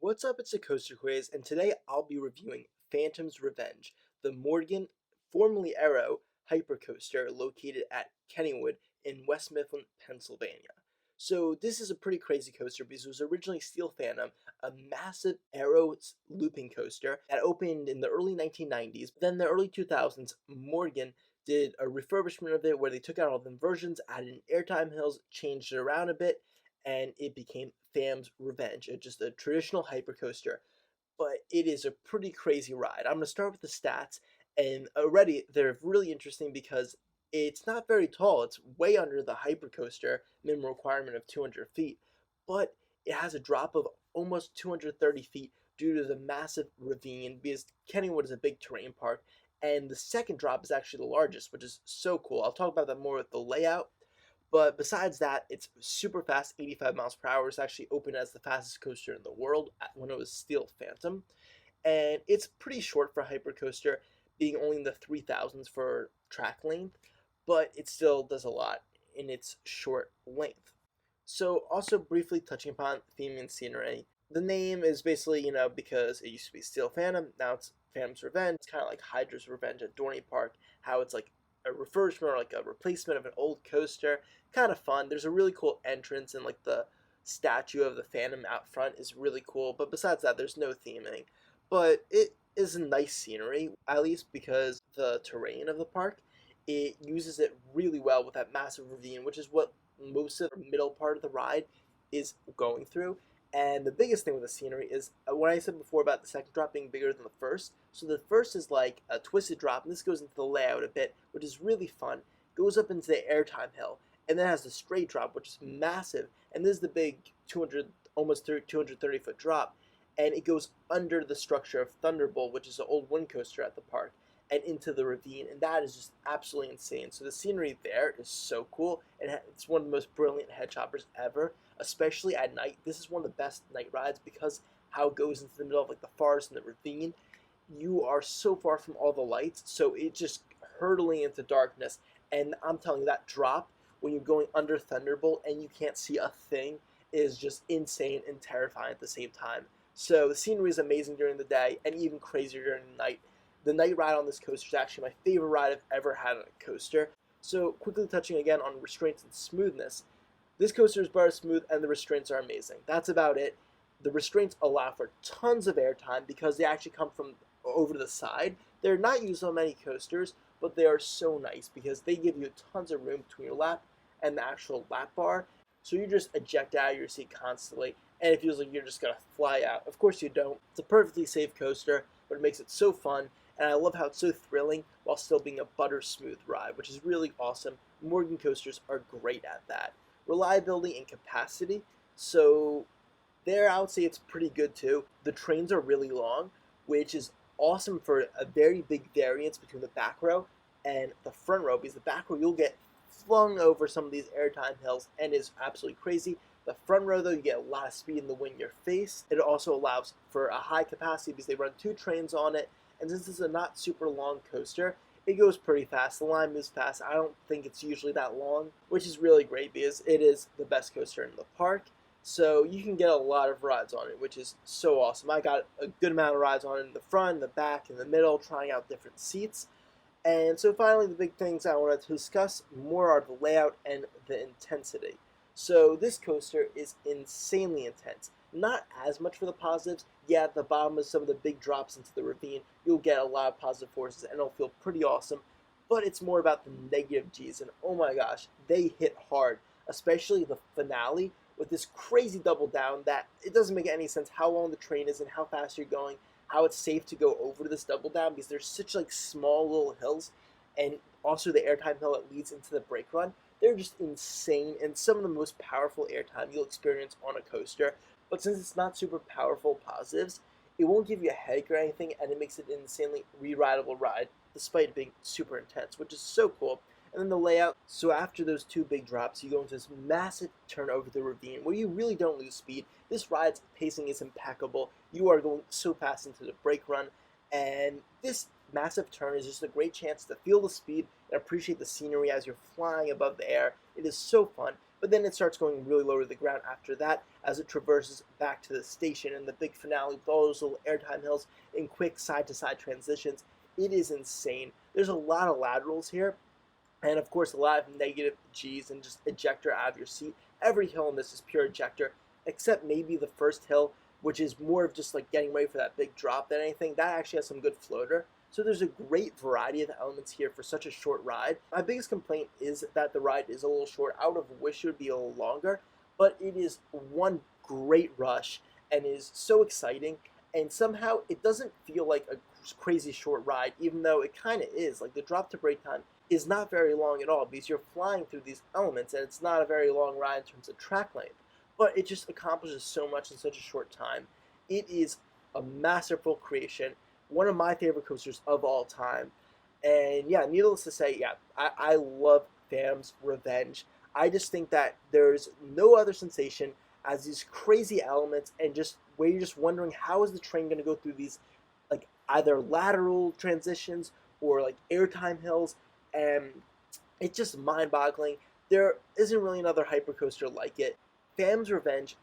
What's up, it's a Coaster Quiz, and today I'll be reviewing Phantom's Revenge, the Morgan, formerly Arrow, hypercoaster located at Kennywood in West Mifflin, Pennsylvania. So this is a pretty crazy coaster because it was originally Steel Phantom, a massive Arrow looping coaster that opened in the early 1990s. Then in the early 2000s, Morgan did a refurbishment of it where they took out all the inversions, added in airtime hills, changed it around a bit, and it became Phantom's Revenge. It's just a traditional hypercoaster, but it is a pretty crazy ride. I'm going to start with the stats, and already they're really interesting because it's not very tall. It's way under the hypercoaster minimum requirement of 200 feet, but it has a drop of almost 230 feet due to the massive ravine because Kennywood is a big terrain park, and the second drop is actually the largest, which is so cool. I'll talk about that more with the layout. But besides that, it's super fast, 85 miles per hour. It's actually opened as the fastest coaster in the world when it was Steel Phantom. And it's pretty short for a hypercoaster, being only in the 3000s for track length, but it still does a lot in its short length. So also briefly touching upon theme and scenery. The name is basically, because it used to be Steel Phantom, now it's Phantom's Revenge. It's kind of like Hydra's Revenge at Dorney Park, how it's like a refurbishment or like a replacement of an old coaster. Kind of fun. There's a really cool entrance, and like the statue of the Phantom out front is really cool. But besides that, there's no theming. But it is a nice scenery, at least because the terrain of the park, it uses it really well with that massive ravine, which is what most of the middle part of the ride is going through. And the biggest thing with the scenery is what I said before about the second drop being bigger than the first. So the first is like a twisted drop, and this goes into the layout a bit, which is really fun. Goes up into the airtime hill, and then has the straight drop, which is massive. And this is the big 200, almost 230-foot drop, and it goes under the structure of Thunderbolt, which is an old wind coaster at the park, and into the ravine, and that is just absolutely insane. So the scenery there is so cool, and it's one of the most brilliant head choppers ever, especially at night. This is one of the best night rides because how it goes into the middle of like the forest and the ravine. You are so far from all the lights, so it's just hurtling into darkness, and I'm telling you, that drop when you're going under Thunderbolt and you can't see a thing is just insane and terrifying at the same time. So the scenery is amazing during the day and even crazier during the night. The night ride on this coaster is actually my favorite ride I've ever had on a coaster. So quickly touching again on Restraints and Smoothness. This coaster is bar smooth and the restraints are amazing. That's about it. The restraints allow for tons of airtime because they actually come from over to the side. They're not used on many coasters, but they are so nice because they give you tons of room between your lap and the actual lap bar. So you just eject out of your seat constantly, and it feels like you're just going to fly out. Of course you don't. It's a perfectly safe coaster, but it makes it so fun, and I love how it's so thrilling while still being a butter smooth ride, which is really awesome. Morgan coasters are great at that. Reliability and capacity. So there I would say it's pretty good too. The trains are really long, which is awesome for a very big variance between the back row and the front row, because the back row you'll get flung over some of these airtime hills and is absolutely crazy. The front row though, you get a lot of speed in the wind in your face. It also allows for a high capacity because they run two trains on it, and since it's a not super long coaster, it goes pretty fast. The line moves fast. I don't think it's usually that long, which is really great because it is the best coaster in the park. So you can get a lot of rides on it, which is so awesome. I got a good amount of rides on it in the front, the back, and the middle, trying out different seats. And so finally, the big things I wanted to discuss more are the layout and the intensity. So this coaster is insanely intense. Not as much for the positives. Yeah, at the bottom of some of the big drops into the ravine, you'll get a lot of positive forces and it'll feel pretty awesome. But it's more about the negative G's, and oh my gosh, they hit hard. Especially the finale with this crazy double down that it doesn't make any sense how long the train is and how fast you're going, how it's safe to go over this double down because there's such like small little hills, and also the airtime hill that leads into the brake run. They're just insane and some of the most powerful airtime you'll experience on a coaster. But since it's not super powerful positives, it won't give you a headache or anything, and it makes it an insanely re-rideable ride despite it being super intense, which is so cool. And then the layout, so after those two big drops, you go into this massive turn over the ravine where you really don't lose speed. This ride's pacing is impeccable. You are going so fast into the brake run, and this massive turn is just a great chance to feel the speed and appreciate the scenery as you're flying above the air. It is so fun. but then it starts going really low to the ground after that as it traverses back to the station. And the big finale with all those little airtime hills and quick side-to-side transitions, it is insane. There's a lot of laterals here, and of course a lot of negative G's and just ejector out of your seat. Every hill in this is pure ejector, except maybe the first hill, which is more of just like getting ready for that big drop than anything. That actually has some good floater. So there's a great variety of elements here for such a short ride. My biggest complaint is that the ride is a little short. I would have wished it would be a little longer, but it is one great rush and is so exciting. And somehow it doesn't feel like a crazy short ride, even though it kind of is. Like the drop to brake time is not very long at all because you're flying through these elements and it's not a very long ride in terms of track length. But it just accomplishes so much in such a short time. It is a masterful creation, one of my favorite coasters of all time. And yeah, needless to say, yeah, I love Phantom's Revenge. I just think that there's no other sensation as these crazy elements and just where you're just wondering how is the train going to go through these like either lateral transitions or like airtime hills, and it's just mind-boggling. There isn't really another hypercoaster like it. Phantom's Revenge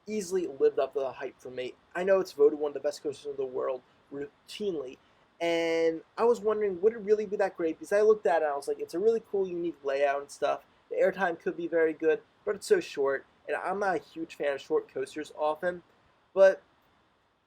easily lived up to the hype for me. I know it's voted one of the best coasters in the world routinely, and I was wondering, would it really be that great? Because I looked at it and I was like, it's a really cool, unique layout and stuff. The airtime could be very good, but it's so short, and I'm not a huge fan of short coasters often, but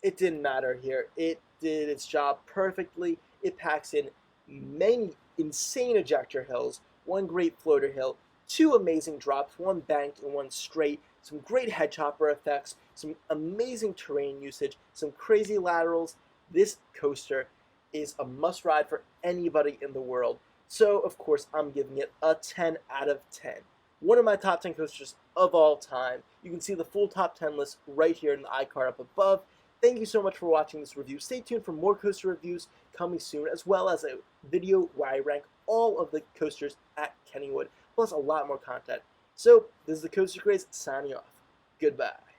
it didn't matter here. It did its job perfectly. It packs in many insane ejector hills, one great floater hill, two amazing drops, one banked and one straight, some great head chopper effects, some amazing terrain usage, some crazy laterals. This coaster is a must ride for anybody in the world. So, of course, I'm giving it a 10 out of 10. One of my top 10 coasters of all time. You can see the full top 10 list right here in the iCard up above. Thank you so much for watching this review. Stay tuned for more coaster reviews coming soon, as well as a video where I rank all of the coasters at Kennywood, plus a lot more content. So, this is the Coaster Craze signing off. Goodbye.